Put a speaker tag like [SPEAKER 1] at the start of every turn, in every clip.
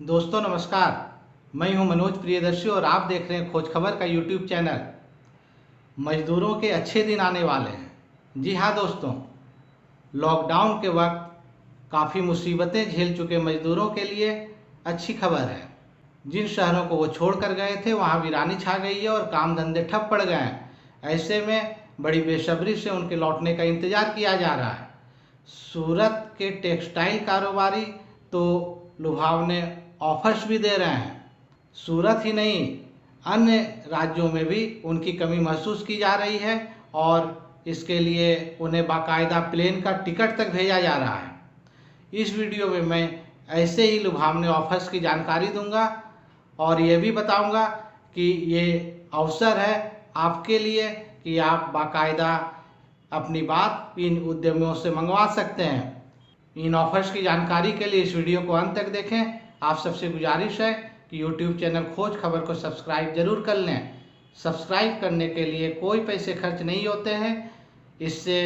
[SPEAKER 1] दोस्तों नमस्कार। मैं हूं मनोज प्रियदर्शी और आप देख रहे हैं खोज खबर का यूट्यूब चैनल। मजदूरों के अच्छे दिन आने वाले हैं। जी हाँ दोस्तों, लॉकडाउन के वक्त काफ़ी मुसीबतें झेल चुके मजदूरों के लिए अच्छी खबर है। जिन शहरों को वो छोड़ कर गए थे वहाँ वीरानी छा गई है और काम धंधे ठप पड़ गए हैं। ऐसे में बड़ी बेसब्री से उनके लौटने का इंतज़ार किया जा रहा है। सूरत के टेक्सटाइल कारोबारी तो लुभावने ऑफर्स भी दे रहे हैं। सूरत ही नहीं, अन्य राज्यों में भी उनकी कमी महसूस की जा रही है और इसके लिए उन्हें बाकायदा प्लेन का टिकट तक भेजा जा रहा है। इस वीडियो में मैं ऐसे ही लुभावने ऑफर्स की जानकारी दूंगा और ये भी बताऊंगा कि ये अवसर है आपके लिए कि आप बाकायदा अपनी बात इन उद्यमियों से मंगवा सकते हैं। इन ऑफर्स की जानकारी के लिए इस वीडियो को अंत तक देखें। आप सबसे गुजारिश है कि यूट्यूब चैनल खोज खबर को सब्सक्राइब जरूर कर लें। सब्सक्राइब करने के लिए कोई पैसे खर्च नहीं होते हैं। इससे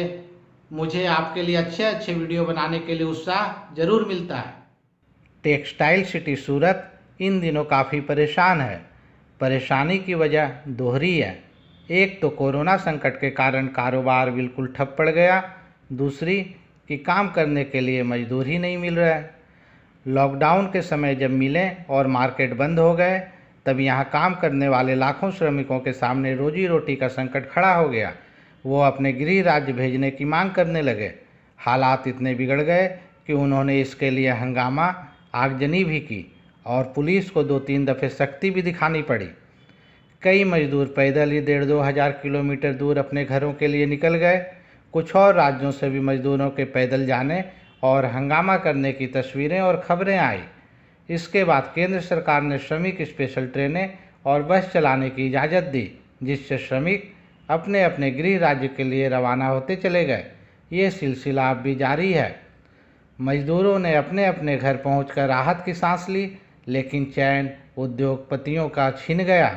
[SPEAKER 1] मुझे आपके लिए अच्छे वीडियो बनाने के लिए उत्साह जरूर मिलता है। टेक्सटाइल सिटी सूरत इन दिनों काफ़ी परेशान है। परेशानी की वजह दोहरी है। एक तो कोरोना संकट के कारण कारोबार बिल्कुल ठप पड़ गया, दूसरी कि काम करने के लिए मजदूर ही नहीं मिल रहा है। लॉकडाउन के समय जब मिले और मार्केट बंद हो गए तब यहाँ काम करने वाले लाखों श्रमिकों के सामने रोजी रोटी का संकट खड़ा हो गया। वो अपने गृह राज्य भेजने की मांग करने लगे। हालात इतने बिगड़ गए कि उन्होंने इसके लिए हंगामा, आगजनी भी की और पुलिस को 2-3 दफ़े सख्ती भी दिखानी पड़ी। कई मजदूर पैदल ही 1,500-2 हज़ार किलोमीटर दूर अपने घरों के लिए निकल गए। कुछ और राज्यों से भी मजदूरों के पैदल जाने और हंगामा करने की तस्वीरें और खबरें आई। इसके बाद केंद्र सरकार ने श्रमिक स्पेशल ट्रेनें और बस चलाने की इजाज़त दी, जिससे श्रमिक अपने अपने गृह राज्य के लिए रवाना होते चले गए। ये सिलसिला अब भी जारी है। मजदूरों ने अपने अपने घर पहुंचकर राहत की सांस ली, लेकिन चैन उद्योगपतियों का छिन गया।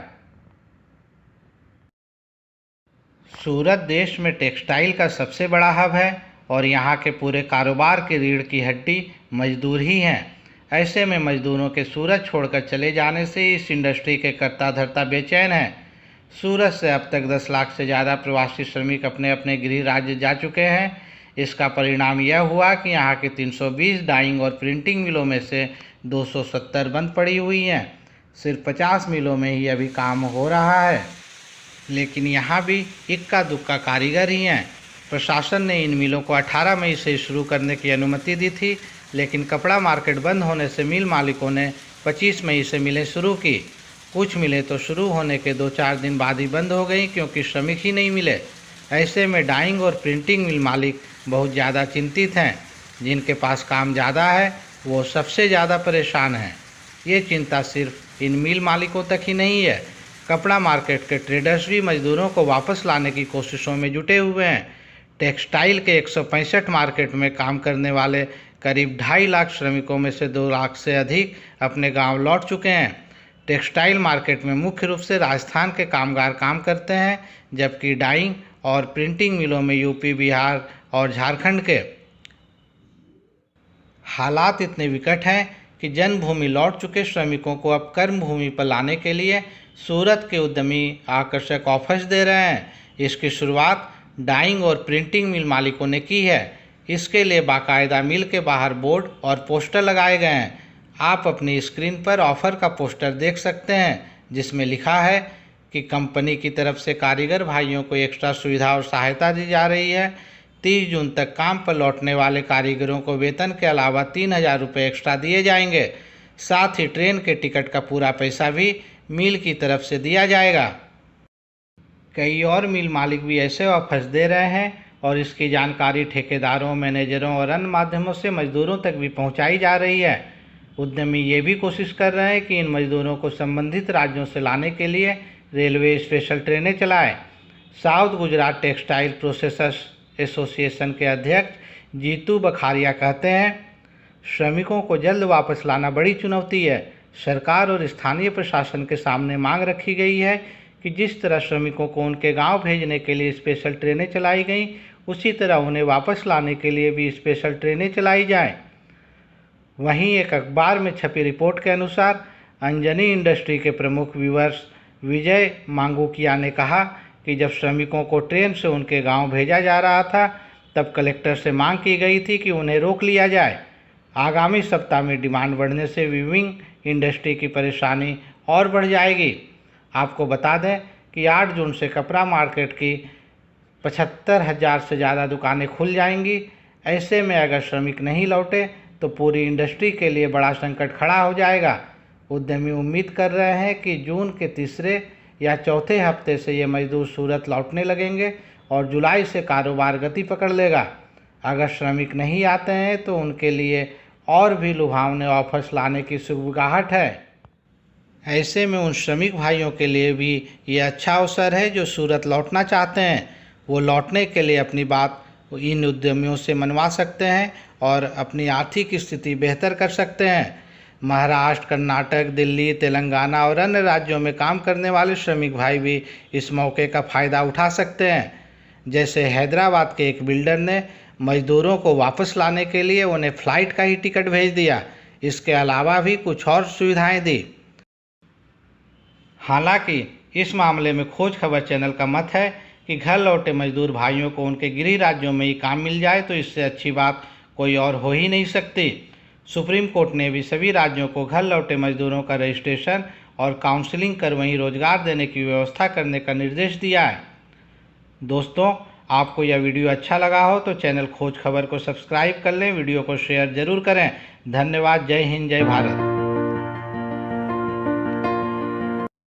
[SPEAKER 1] सूरत देश में टेक्सटाइल का सबसे बड़ा हब है और यहाँ के पूरे कारोबार की रीढ़ की हड्डी मजदूर ही हैं। ऐसे में मजदूरों के सूरत छोड़कर चले जाने से इस इंडस्ट्री के कर्ता धर्ता बेचैन हैं। सूरत से अब तक 10 लाख से ज़्यादा प्रवासी श्रमिक अपने अपने गृह राज्य जा चुके हैं। इसका परिणाम यह हुआ कि यहाँ की 320 डाइंग और प्रिंटिंग मिलों में से 270 बंद पड़ी हुई हैं। सिर्फ 50 मिलों में ही अभी काम हो रहा है, लेकिन यहाँ भी इक्का दुक्का कारीगर ही हैं। प्रशासन ने इन मिलों को 18 मई से शुरू करने की अनुमति दी थी, लेकिन कपड़ा मार्केट बंद होने से मिल मालिकों ने 25 मई से मिलें शुरू की। कुछ मिलें तो शुरू होने के 2-4 दिन बाद ही बंद हो गई क्योंकि श्रमिक ही नहीं मिले। ऐसे में डाइंग और प्रिंटिंग मिल मालिक बहुत ज़्यादा चिंतित हैं। जिनके पास काम ज़्यादा है वो सबसे ज़्यादा परेशान हैं। ये चिंता सिर्फ इन मिल मालिकों तक ही नहीं है। कपड़ा मार्केट के ट्रेडर्स भी मजदूरों को वापस लाने की कोशिशों में जुटे हुए हैं। टेक्सटाइल के 165 मार्केट में काम करने वाले करीब 2.5 लाख श्रमिकों में से 2 लाख से अधिक अपने गांव लौट चुके हैं। टेक्सटाइल मार्केट में मुख्य रूप से राजस्थान के कामगार काम करते हैं, जबकि डाइंग और प्रिंटिंग मिलों में यूपी, बिहार और झारखंड के। हालात इतने विकट हैं कि जन्मभूमि लौट चुके श्रमिकों को अब कर्मभूमि पर लाने के लिए सूरत के उद्यमी आकर्षक ऑफर्स दे रहे हैं। इसकी शुरुआत डाइंग और प्रिंटिंग मिल मालिकों ने की है। इसके लिए बाकायदा मिल के बाहर बोर्ड और पोस्टर लगाए गए हैं। आप अपनी स्क्रीन पर ऑफर का पोस्टर देख सकते हैं, जिसमें लिखा है कि कंपनी की तरफ से कारीगर भाइयों को एक्स्ट्रा सुविधा और सहायता दी जा रही है। 30 जून तक काम पर लौटने वाले कारीगरों को वेतन के अलावा 3,000 रुपये एक्स्ट्रा दिए जाएंगे। साथ ही ट्रेन के टिकट का पूरा पैसा भी मिल की तरफ से दिया जाएगा। कई और मिल मालिक भी ऐसे ऑफर्स दे रहे हैं और इसकी जानकारी ठेकेदारों, मैनेजरों और अन्य माध्यमों से मजदूरों तक भी पहुंचाई जा रही है। उद्यमी ये भी कोशिश कर रहे हैं कि इन मजदूरों को संबंधित राज्यों से लाने के लिए रेलवे स्पेशल ट्रेनें चलाएं। South Gujarat textile processors association के अध्यक्ष जीतू बखारिया कहते हैं, श्रमिकों को जल्द वापस लाना बड़ी चुनौती है। सरकार और स्थानीय प्रशासन के सामने मांग रखी गई है कि जिस तरह श्रमिकों को उनके गांव भेजने के लिए स्पेशल ट्रेनें चलाई गईं, उसी तरह उन्हें वापस लाने के लिए भी स्पेशल ट्रेनें चलाई जाएं। वहीं एक अखबार में छपी रिपोर्ट के अनुसार अंजनी इंडस्ट्री के प्रमुख विवर्स विजय मांगूकिया ने कहा कि जब श्रमिकों को ट्रेन से उनके गांव भेजा जा रहा था तब कलेक्टर से मांग की गई थी कि उन्हें रोक लिया जाए। आगामी सप्ताह में डिमांड बढ़ने से वीविंग इंडस्ट्री की परेशानी और बढ़ जाएगी। आपको बता दें कि 8 जून से कपड़ा मार्केट की 75,000 से ज़्यादा दुकानें खुल जाएंगी। ऐसे में अगर श्रमिक नहीं लौटे तो पूरी इंडस्ट्री के लिए बड़ा संकट खड़ा हो जाएगा। उद्यमी उम्मीद कर रहे हैं कि जून के तीसरे या चौथे हफ्ते से ये मजदूर सूरत लौटने लगेंगे और जुलाई से कारोबार गति पकड़ लेगा। अगर श्रमिक नहीं आते हैं तो उनके लिए और भी लुभावने ऑफर्स लाने की सुगबुगाहट है। ऐसे में उन श्रमिक भाइयों के लिए भी ये अच्छा अवसर है जो सूरत लौटना चाहते हैं। वो लौटने के लिए अपनी बात इन उद्यमियों से मनवा सकते हैं और अपनी आर्थिक स्थिति बेहतर कर सकते हैं। महाराष्ट्र, कर्नाटक, दिल्ली, तेलंगाना और अन्य राज्यों में काम करने वाले श्रमिक भाई भी इस मौके का फ़ायदा उठा सकते हैं। जैसे हैदराबाद के एक बिल्डर ने मजदूरों को वापस लाने के लिए उन्हें फ़्लाइट का ही टिकट भेज दिया। इसके अलावा भी कुछ और सुविधाएं दी। हालांकि इस मामले में खोज खबर चैनल का मत है कि घर लौटे मजदूर भाइयों को उनके गृह राज्यों में ही काम मिल जाए तो इससे अच्छी बात कोई और हो ही नहीं सकती। सुप्रीम कोर्ट ने भी सभी राज्यों को घर लौटे मजदूरों का रजिस्ट्रेशन और काउंसलिंग कर वहीं रोजगार देने की व्यवस्था करने का निर्देश दिया है। दोस्तों, आपको यह वीडियो अच्छा लगा हो तो चैनल खोज खबर को सब्सक्राइब कर लें, वीडियो को शेयर जरूर करें। धन्यवाद। जय हिंद, जय भारत।